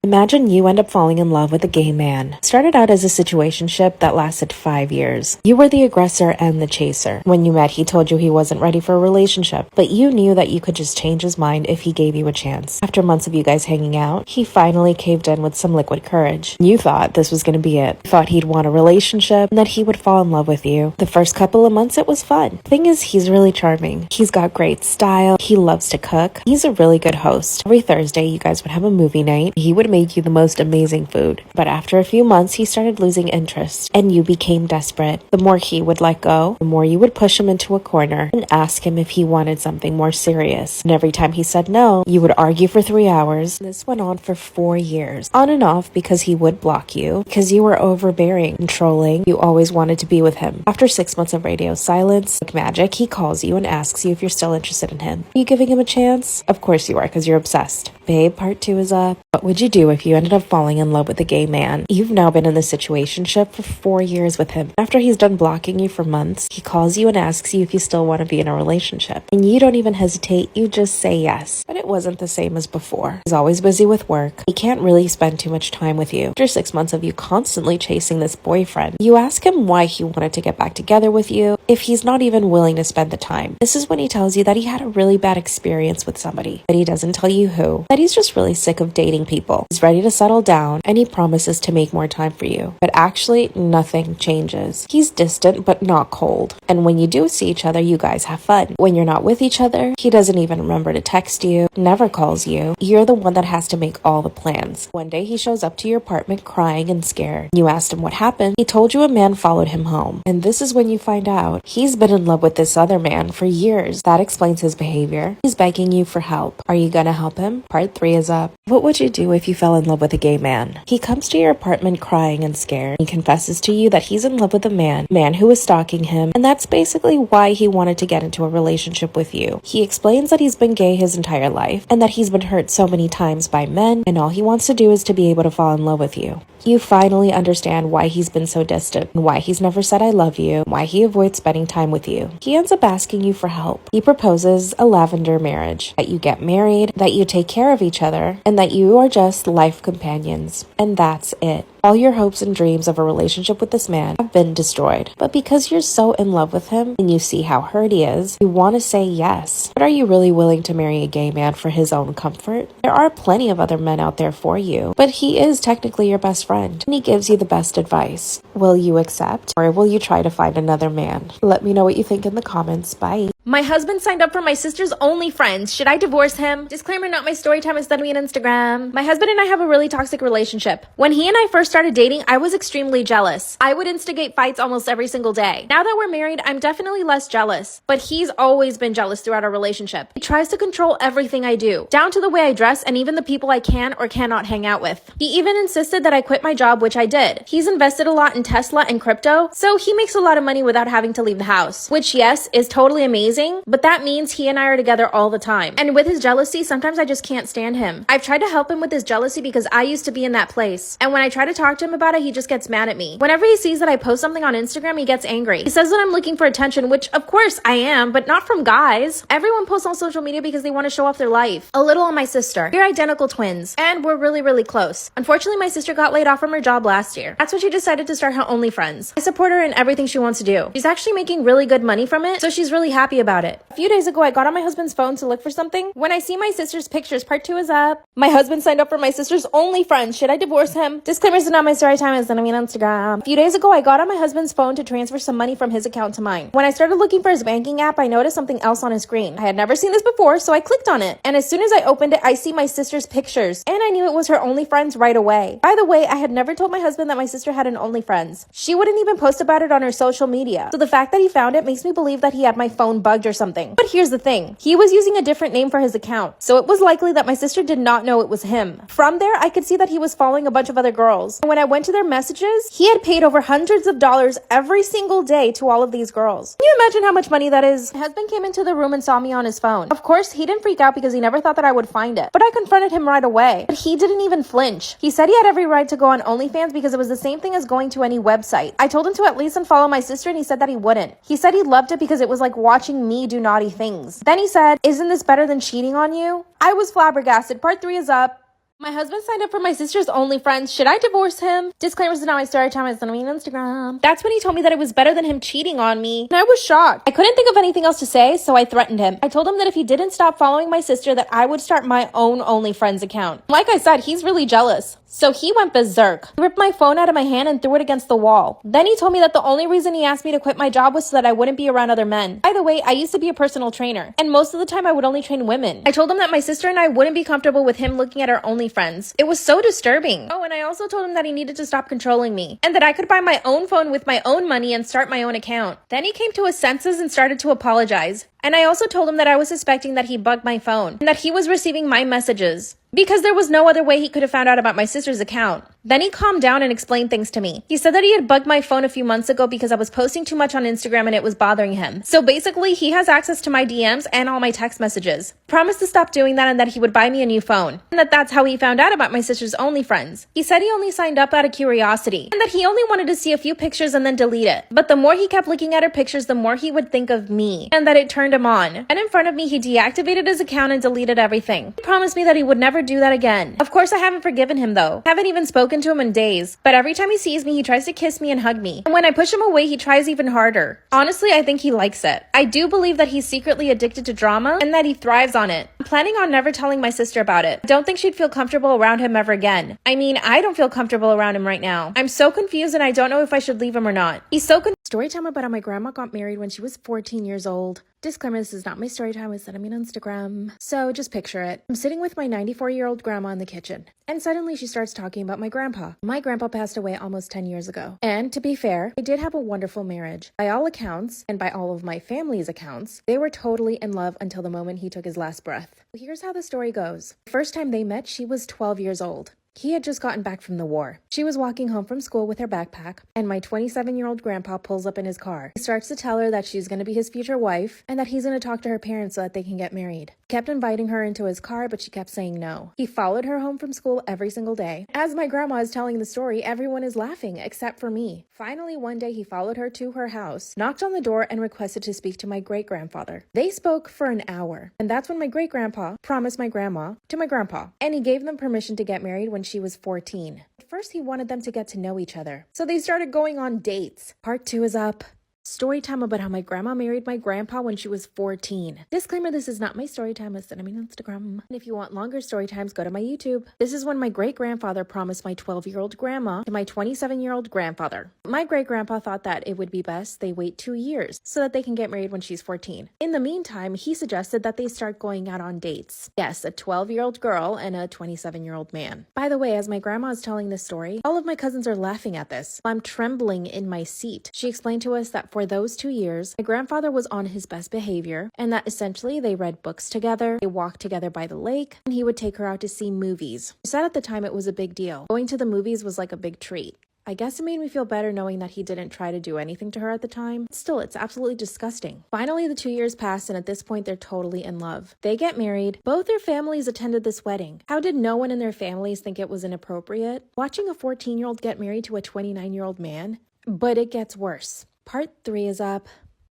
Imagine you end up falling in love with a gay man. Started out as a situationship that lasted 5 years. You were the aggressor and the chaser. When you met, he told you he wasn't ready for a relationship, but you knew that you could just change his mind if he gave you a chance. After months of you guys hanging out, he finally caved in with some liquid courage. You thought this was going to be it. Thought he'd want a relationship and that he would fall in love with you. The first couple of months it was fun. Thing is, he's really charming. He's got great style. He loves to cook. He's a really good host. Every Thursday, you guys would have a movie night. He would make you the most amazing food. But after a few months, he started losing interest, and you became desperate. The more he would let go, the more you would push him into a corner and ask him if he wanted something more serious. And every time he said no, you would argue for 3 hours. This went on for 4 years, on and off, because he would block you, because you were overbearing, controlling. You always wanted to be with him. After 6 months of radio silence, like magic, he calls you and asks you if you're still interested in him. Are you giving him a chance? Of course you are, because you're obsessed. Babe, part 2 is up. What would you do if you ended up falling in love with a gay man? You've now been in the situationship for 4 years with him. After he's done blocking you for months, he calls you and asks you if you still want to be in a relationship. And you don't even hesitate, you just say yes. But it wasn't the same as before. He's always busy with work. He can't really spend too much time with you. After 6 months of you constantly chasing this boyfriend, you ask him why he wanted to get back together with you if he's not even willing to spend the time. This is when he tells you that he had a really bad experience with somebody, but he doesn't tell you who, that he's just really sick of dating people. He's ready to settle down, and he promises to make more time for you. But actually, nothing changes. He's distant, but not cold. And when you do see each other, you guys have fun. When you're not with each other, he doesn't even remember to text you, never calls you. You're the one that has to make all the plans. One day, he shows up to your apartment crying and scared. You asked him what happened. He told you a man followed him home. And this is when you find out he's been in love with this other man for years. That explains his behavior. He's begging you for help. Are you gonna help him? Part 3 is up. What would you do if you fell in love with a gay man? He comes to your apartment crying and scared. He confesses to you that he's in love with a man who was stalking him, and that's basically why he wanted to get into a relationship with you. He explains that he's been gay his entire life, and that he's been hurt so many times by men, and all he wants to do is to be able to fall in love with you. You finally understand why he's been so distant, and why he's never said I love you, why he avoids spending time with you. He ends up asking you for help. He proposes a lavender marriage, that you get married, that you take care of each other, and that you are just life companions. And that's it. All your hopes and dreams of a relationship with this man have been destroyed. But because you're so in love with him and you see how hurt he is, you want to say yes. But are you really willing to marry a gay man for his own comfort? There are plenty of other men out there for you, but he is technically your best friend and he gives you the best advice. Will you accept, or will you try to find another man? Let me know what you think in the comments. Bye. My husband signed up for my sister's OnlyFriends. Should I divorce him? Disclaimer, not my Storytime, instead me on Instagram. My husband and I have a really toxic relationship. When he and I first started dating, I was extremely jealous. I would instigate fights almost every single day. Now that we're married, I'm definitely less jealous. But he's always been jealous throughout our relationship. He tries to control everything I do, down to the way I dress and even the people I can or cannot hang out with. He even insisted that I quit my job, which I did. He's invested a lot in Tesla and crypto, so he makes a lot of money without having to leave the house, which, yes, is totally amazing. But that means he and I are together all the time. And with his jealousy, sometimes I just can't stand him. I've tried to help him with his jealousy because I used to be in that place. And when I try to talk to him about it, he just gets mad at me. Whenever he sees that I post something on Instagram, he gets angry. He says that I'm looking for attention, which of course I am, but not from guys. Everyone posts on social media because they want to show off their life. A little on my sister. We're identical twins, and we're really, really close. Unfortunately, my sister got laid off from her job last year. That's when she decided to start her OnlyFriends. I support her in everything she wants to do. She's actually making really good money from it, so she's really happy about it. A few days ago, I got on my husband's phone to look for something. When I see my sister's pictures, part 2 is up. My husband signed up for my sister's OnlyFriends. Should I divorce him? Disclaimers are not my Storytime, is on Instagram. A few days ago, I got on my husband's phone to transfer some money from his account to mine. When I started looking for his banking app, I noticed something else on his screen. I had never seen this before, so I clicked on it. And as soon as I opened it, I see my sister's pictures. And I knew it was her OnlyFriends right away. By the way, I had never told my husband that my sister had an OnlyFriends. She wouldn't even post about it on her social media. So the fact that he found it makes me believe that he had my phone bugged or something. But here's the thing. He was using a different name for his account, so it was likely that my sister did not know it was him. From there, I could see that he was following a bunch of other girls. And when I went to their messages, he had paid over hundreds of dollars every single day to all of these girls. Can you imagine how much money that is? My husband came into the room and saw me on his phone. Of course, he didn't freak out because he never thought that I would find it. But I confronted him right away. But he didn't even flinch. He said he had every right to go on OnlyFans because it was the same thing as going to any website. I told him to at least unfollow my sister, and he said that he wouldn't. He said he loved it because it was like watching me do naughty things. Then he said, "Isn't this better than cheating on you?" I was flabbergasted. Part 3 is up. My husband signed up for my sister's OnlyFriends. Should I divorce him? Disclaimer, this is not my story time. It's not me on Instagram. That's when he told me that it was better than him cheating on me. And I was shocked. I couldn't think of anything else to say, so I threatened him. I told him that if he didn't stop following my sister, that I would start my own OnlyFriends account. Like I said, he's really jealous. So he went berserk. He ripped my phone out of my hand and threw it against the wall. Then he told me that the only reason he asked me to quit my job was so that I wouldn't be around other men. By the way, I used to be a personal trainer, and most of the time I would only train women. I told him that my sister and I wouldn't be comfortable with him looking at our OnlyFriends. It was so disturbing. Oh, and I also told him that he needed to stop controlling me, and that I could buy my own phone with my own money and start my own account. Then he came to his senses and started to apologize. And I also told him that I was suspecting that he bugged my phone and that he was receiving my messages because there was no other way he could have found out about my sister's account. Then he calmed down and explained things to me. He said that he had bugged my phone a few months ago because I was posting too much on Instagram and it was bothering him. So basically, he has access to my DMs and all my text messages. Promised to stop doing that and that he would buy me a new phone. And that's how he found out about my sister's OnlyFriends. He said he only signed up out of curiosity and that he only wanted to see a few pictures and then delete it. But the more he kept looking at her pictures, the more he would think of me and that it turned him on. And in front of me, he deactivated his account and deleted everything. He promised me that he would never do that again. Of course, I haven't forgiven him though. Haven't even spoken to him in days. But every time he sees me, he tries to kiss me and hug me. And when I push him away, he tries even harder. Honestly, I think he likes it. I do believe that he's secretly addicted to drama and that he thrives on it. I'm planning on never telling my sister about it. I don't think she'd feel comfortable around him ever again. I mean, I don't feel comfortable around him right now. I'm so confused and I don't know if I should leave him or not. He's so Story time about how my grandma got married when she was 14 years old. Disclaimer, this is not my story time, it's sending me on Instagram. So just picture it. I'm sitting with my 94-year-old grandma in the kitchen, and suddenly she starts talking about my grandpa. My grandpa passed away almost 10 years ago. And to be fair, they did have a wonderful marriage. By all accounts, and by all of my family's accounts, they were totally in love until the moment he took his last breath. Here's how the story goes. The first time they met, she was 12 years old. He had just gotten back from the war. She was walking home from school with her backpack, and my 27-year-old grandpa pulls up in his car. He starts to tell her that she's going to be his future wife and that he's going to talk to her parents so that they can get married. He kept inviting her into his car, but she kept saying no. He followed her home from school every single day. As my grandma is telling the story, everyone is laughing except for me. Finally, one day he followed her to her house, knocked on the door, and requested to speak to my great-grandfather. They spoke for an hour, and that's when my great-grandpa promised my grandma to my grandpa, and he gave them permission to get married when she was 14. At first, he wanted them to get to know each other, so they started going on dates. Part 2 is up. Story time about how my grandma married my grandpa when she was 14. Disclaimer, this is not my story time, it's sent me on Instagram. And if you want longer story times, go to my YouTube. This is when my great-grandfather promised my 12-year-old grandma to my 27-year-old grandfather. My great-grandpa thought that it would be best they wait 2 years so that they can get married when she's 14. In the meantime, he suggested that they start going out on dates. Yes, a 12-year-old girl and a 27-year-old man. By the way, as my grandma is telling this story, all of my cousins are laughing at this. I'm trembling in my seat. She explained to us that for those 2 years, my grandfather was on his best behavior, and that essentially they read books together, they walked together by the lake, and he would take her out to see movies. She said at the time it was a big deal. Going to the movies was like a big treat. I guess it made me feel better knowing that he didn't try to do anything to her at the time. Still, it's absolutely disgusting. Finally, the 2 years passed, and at this point, they're totally in love. They get married. Both their families attended this wedding. How did no one in their families think it was inappropriate? Watching a 14-year-old get married to a 29-year-old man? But it gets worse. Part 3 is up.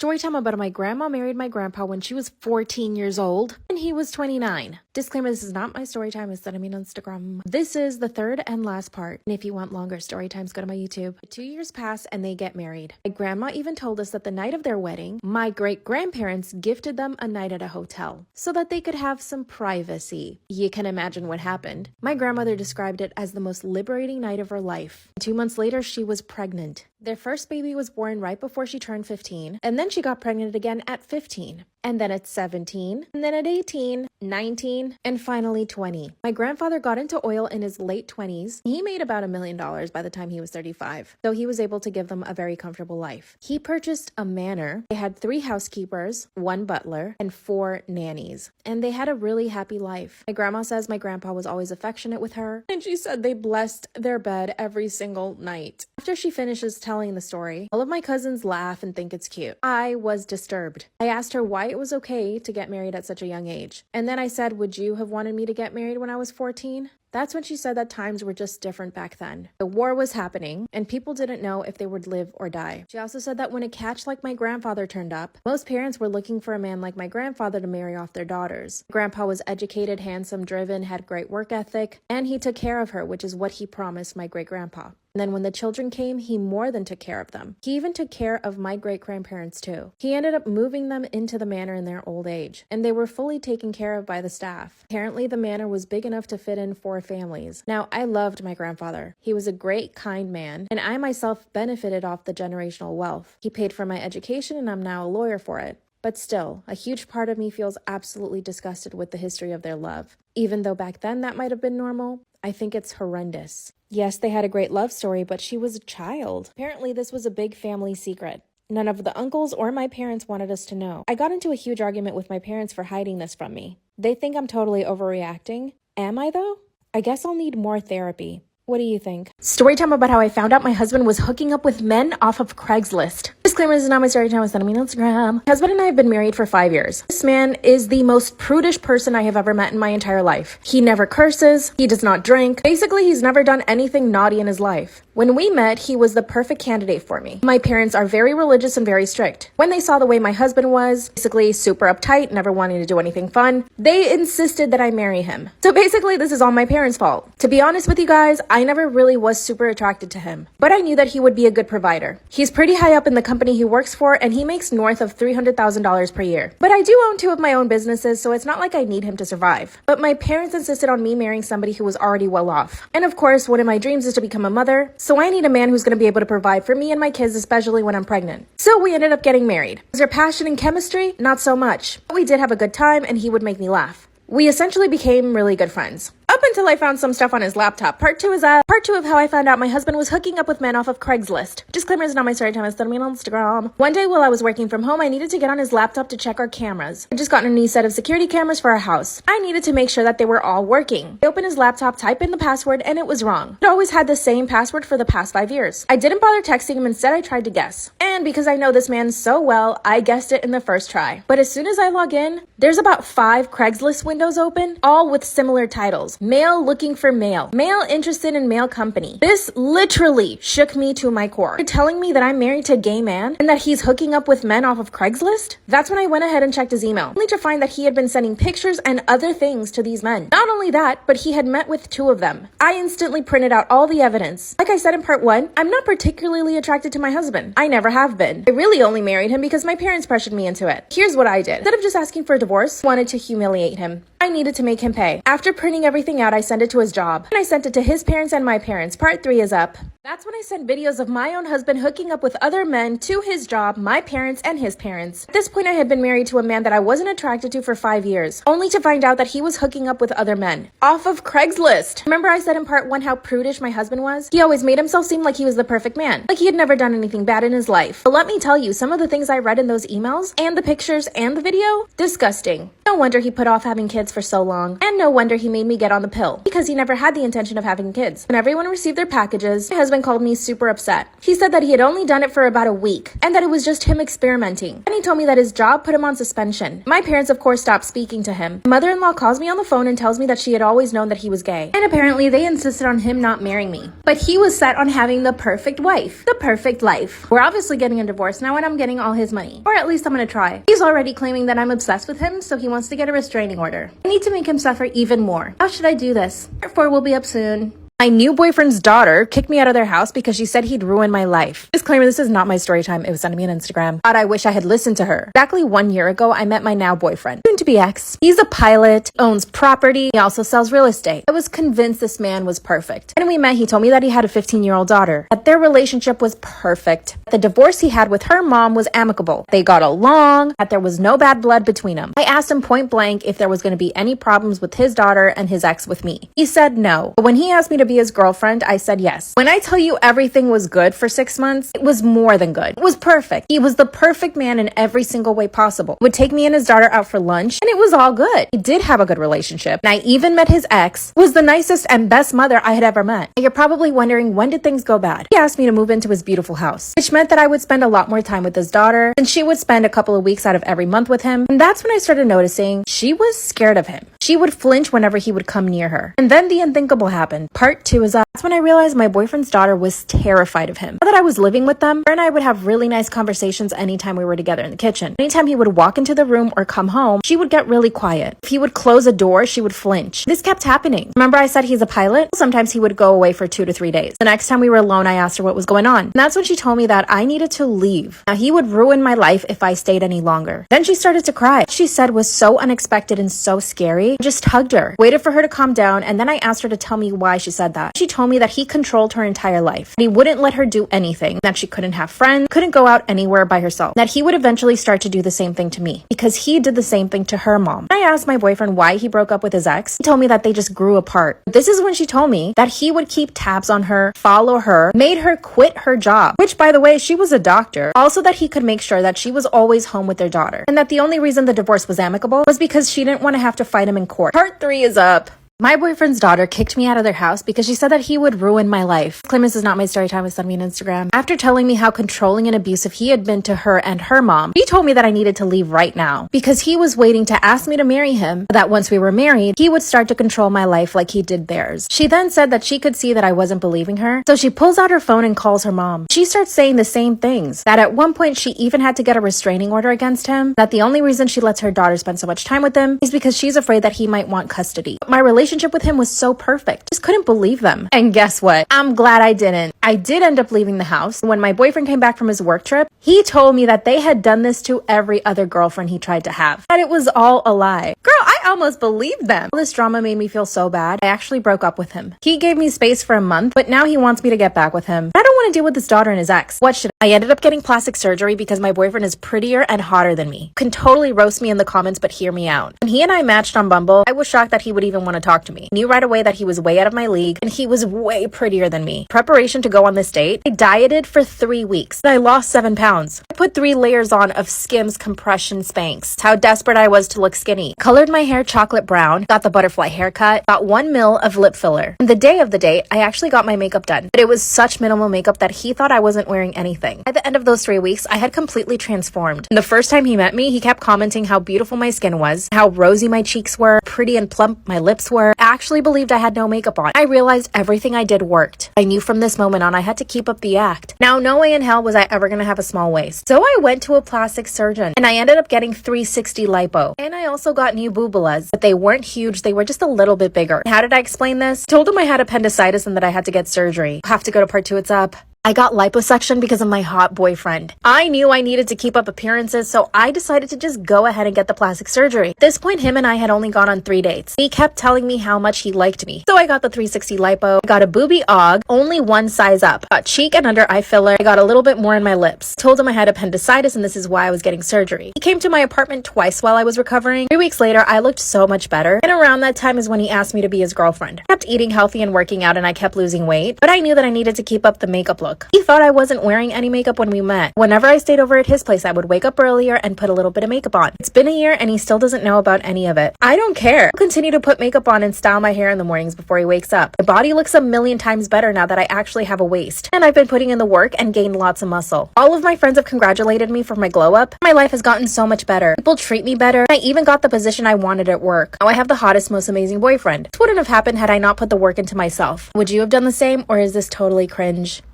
Storytime about how my grandma married my grandpa when she was 14 years old and he was 29. Disclaimer, this is not my story time, it's sent me on Instagram. This is the third and last part. And if you want longer story times, go to my YouTube. 2 years pass and they get married. My grandma even told us that the night of their wedding, my great-grandparents gifted them a night at a hotel so that they could have some privacy. You can imagine what happened. My grandmother described it as the most liberating night of her life. 2 months later, she was pregnant. Their first baby was born right before she turned 15, and then she got pregnant again at 15. And then at 17, and then at 18, 19, and finally 20. My grandfather got into oil in his late 20s. He made about $1 million by the time he was 35, so he was able to give them a very comfortable life. He purchased a manor. They had 3 housekeepers, 1 butler, and 4 nannies, and they had a really happy life. My grandma says my grandpa was always affectionate with her, and she said they blessed their bed every single night. After she finishes telling the story, all of my cousins laugh and think it's cute. I was disturbed. I asked her why it was okay to get married at such a young age. And then I said, would you have wanted me to get married when I was 14? That's when she said that times were just different back then. The war was happening, and people didn't know if they would live or die. She also said that when a catch like my grandfather turned up, most parents were looking for a man like my grandfather to marry off their daughters. Grandpa was educated, handsome, driven, had great work ethic, and he took care of her, which is what he promised my great-grandpa. And then when the children came, he more than took care of them. He even took care of my great-grandparents too. He ended up moving them into the manor in their old age, and they were fully taken care of by the staff. Apparently, the manor was big enough to fit in 4 families. Now, I loved my grandfather. He was a great, kind man, and I myself benefited off the generational wealth. He paid for my education, and I'm now a lawyer for it. But still, a huge part of me feels absolutely disgusted with the history of their love. Even though back then that might have been normal, I think it's horrendous. Yes, they had a great love story, but she was a child. Apparently, this was a big family secret. None of the uncles or my parents wanted us to know. I got into a huge argument with my parents for hiding this from me. They think I'm totally overreacting. Am I, though? I guess I'll need more therapy. What do you think? Story time about how I found out my husband was hooking up with men off of Craigslist. Disclaimer, this is not my story time. It's not me on Instagram. My husband and I have been married for 5 years. This man is the most prudish person I have ever met in my entire life. He never curses. He does not drink. Basically, he's never done anything naughty in his life. When we met, he was the perfect candidate for me. My parents are very religious and very strict. When they saw the way my husband was, basically super uptight, never wanting to do anything fun, they insisted that I marry him. So basically, this is all my parents' fault. To be honest with you guys, I never really was super attracted to him, but I knew that he would be a good provider. He's pretty high up in the company he works for, and he makes north of $300,000 per year. But I do own 2 of my own businesses, so it's not like I need him to survive. But my parents insisted on me marrying somebody who was already well off. And of course, one of my dreams is to become a mother, so I need a man who's going to be able to provide for me and my kids, especially when I'm pregnant. So we ended up getting married. Was there passion and chemistry? Not so much. But we did have a good time, and he would make me laugh. We essentially became really good friends. Up until I found some stuff on his laptop. Part 2 of how I found out my husband was hooking up with men off of Craigslist. Disclaimer, is not my story time. It's not me on Instagram. One day while I was working from home, I needed to get on his laptop to check our cameras. I just gotten a new set of security cameras for our house. I needed to make sure that they were all working. I opened his laptop, typed in the password, and it was wrong. It always had the same password for the past 5 years. I didn't bother texting him. Instead, I tried to guess. And because I know this man so well, I guessed it in the first try. But as soon as I log in, there's about 5 Craigslist windows open, all with similar titles. Male looking for male. Male interested in male company. This literally shook me to my core. You're telling me that I'm married to a gay man and that he's hooking up with men off of Craigslist? That's when I went ahead and checked his email, only to find that he had been sending pictures and other things to these men. Not only that, but he had met with 2 of them. I instantly printed out all the evidence. Like I said in part 1, I'm not particularly attracted to my husband. I never have been. I really only married him because my parents pressured me into it. Here's what I did. Instead of just asking for a divorce, I wanted to humiliate him. I needed to make him pay. After printing everything out, I sent it to his job. And I sent it to his parents and my parents. Part 3 is up. That's when I sent videos of my own husband hooking up with other men to his job, my parents, and his parents. At this point, I had been married to a man that I wasn't attracted to for 5 years, only to find out that he was hooking up with other men. Off of Craigslist. Remember I said in part 1 how prudish my husband was? He always made himself seem like he was the perfect man, like he had never done anything bad in his life. But let me tell you, some of the things I read in those emails, and the pictures, and the video, disgusting. No wonder he put off having kids for so long, and no wonder he made me get on the pill, because he never had the intention of having kids. When everyone received their packages, my husband called me super upset. He said that he had only done it for about a week, and that it was just him experimenting. And he told me that his job put him on suspension. My parents, of course, stopped speaking to him. My mother-in-law calls me on the phone and tells me that she had always known that he was gay, and apparently they insisted on him not marrying me. But he was set on having the perfect wife, the perfect life. We're obviously getting a divorce now, and I'm getting all his money. Or at least I'm gonna try. He's already claiming that I'm obsessed with him, so he wants to get a restraining order. I need to make him suffer even more. How should I do this? Part 4 will be up soon. My new boyfriend's daughter kicked me out of their house because she said he'd ruin my life. Disclaimer, this is not my story time. It was sent to me on Instagram. God, I wish I had listened to her. Exactly 1 year ago, I met my now boyfriend, soon to be ex. He's a pilot, owns property. He also sells real estate. I was convinced this man was perfect. And when we met, he told me that he had a 15-year-old daughter, that their relationship was perfect. The divorce he had with her mom was amicable. They got along, that there was no bad blood between them. I asked him point blank if there was going to be any problems with his daughter and his ex with me. He said no. But when he asked me to be be his girlfriend, I said yes. When I tell you everything was good for 6 months, it was more than good. It was perfect. He was the perfect man in every single way possible. Would take me and his daughter out for lunch, and it was all good. He did have a good relationship. And I even met his ex, who was the nicest and best mother I had ever met. And you're probably wondering, when did things go bad? He asked me to move into his beautiful house, which meant that I would spend a lot more time with his daughter, and she would spend a couple of weeks out of every month with him. And that's when I started noticing she was scared of him. She would flinch whenever he would come near her. And then the unthinkable happened. Part 2 is up. That's when I realized my boyfriend's daughter was terrified of him. Now that I was living with them, her and I would have really nice conversations anytime we were together in the kitchen. Anytime he would walk into the room or come home, she would get really quiet. If he would close a door, she would flinch. This kept happening. Remember I said he's a pilot? Sometimes he would go away for 2 to 3 days. The next time we were alone, I asked her what was going on. And that's when she told me that I needed to leave. Now he would ruin my life if I stayed any longer. Then she started to cry. What she said was so unexpected and so scary. I just hugged her, waited for her to calm down, and then I asked her to tell me why she said that. She told me that he controlled her entire life. That he wouldn't let her do anything. That she couldn't have friends, couldn't go out anywhere by herself. That he would eventually start to do the same thing to me because he did the same thing to her mom. I asked my boyfriend why he broke up with his ex. He told me that they just grew apart. This is when she told me that he would keep tabs on her, follow her, made her quit her job, which by the way, she was a doctor. Also that he could make sure that she was always home with their daughter. And that the only reason the divorce was amicable was because she didn't want to have to fight him in court. Part 3 is up. My boyfriend's daughter kicked me out of their house because she said that he would ruin my life. Claim this is not my story time, sent me on Instagram. After telling me how controlling and abusive he had been to her and her mom, he told me that I needed to leave right now because he was waiting to ask me to marry him, that once we were married, he would start to control my life like he did theirs. She then said that she could see that I wasn't believing her, so she pulls out her phone and calls her mom. She starts saying the same things, that at one point she even had to get a restraining order against him, that the only reason she lets her daughter spend so much time with him is because she's afraid that he might want custody. But my relationship with him was so perfect. Just couldn't believe them. And guess what? I'm glad I didn't. I did end up leaving the house. When my boyfriend came back from his work trip, he told me that they had done this to every other girlfriend he tried to have. That it was all a lie. Girl, I almost believed them. All this drama made me feel so bad. I actually broke up with him. He gave me space for a month, but now he wants me to get back with him. I don't want to deal with his daughter and his ex. What should I ended up getting plastic surgery because my boyfriend is prettier and hotter than me. You can totally roast me in the comments, but hear me out. When he and I matched on Bumble, I was shocked that he would even want to talk to me. Knew right away that he was way out of my league and he was way prettier than me. Preparation to go on this date, I dieted for 3 weeks. I lost 7 pounds. I put 3 layers on of Skims compression Spanx. That's how desperate I was to look skinny. Colored my hair chocolate brown, got the butterfly haircut, got 1 mil of lip filler. And the day of the date, I actually got my makeup done, but it was such minimal makeup that he thought I wasn't wearing anything. At the end of those 3 weeks, I had completely transformed. And the first time he met me, he kept commenting how beautiful my skin was, how rosy my cheeks were, pretty and plump my lips were. I actually believed I had no makeup on. I realized everything I did worked. I knew from this moment on I had to keep up the act. Now, no way in hell was I ever gonna have a small waist. So I went to a plastic surgeon and I ended up getting 360 lipo. And I also got new boobulas, but they weren't huge, they were just a little bit bigger. How did I explain this? Told him I had appendicitis and that I had to get surgery. Have to go to part 2, it's up. I got liposuction because of my hot boyfriend. I knew I needed to keep up appearances, so I decided to just go ahead and get the plastic surgery. At this point, him and I had only gone on 3 dates. He kept telling me how much he liked me. So I got the 360 lipo, I got a boobie aug, only 1 size up. Got cheek and under eye filler, I got a little bit more in my lips. Told him I had appendicitis and this is why I was getting surgery. He came to my apartment twice while I was recovering. 3 weeks later, I looked so much better. And around that time is when he asked me to be his girlfriend. I kept eating healthy and working out and I kept losing weight, but I knew that I needed to keep up the makeup look. He thought I wasn't wearing any makeup when we met. Whenever I stayed over at his place, I would wake up earlier and put a little bit of makeup on. It's been a year and he still doesn't know about any of it. I don't care. I'll continue to put makeup on and style my hair in the mornings before he wakes up. My body looks a million times better now that I actually have a waist. And I've been putting in the work and gained lots of muscle. All of my friends have congratulated me for my glow up. My life has gotten so much better. People treat me better. I even got the position I wanted at work. Now I have the hottest, most amazing boyfriend. This wouldn't have happened had I not put the work into myself. Would you have done the same, or is this totally cringe?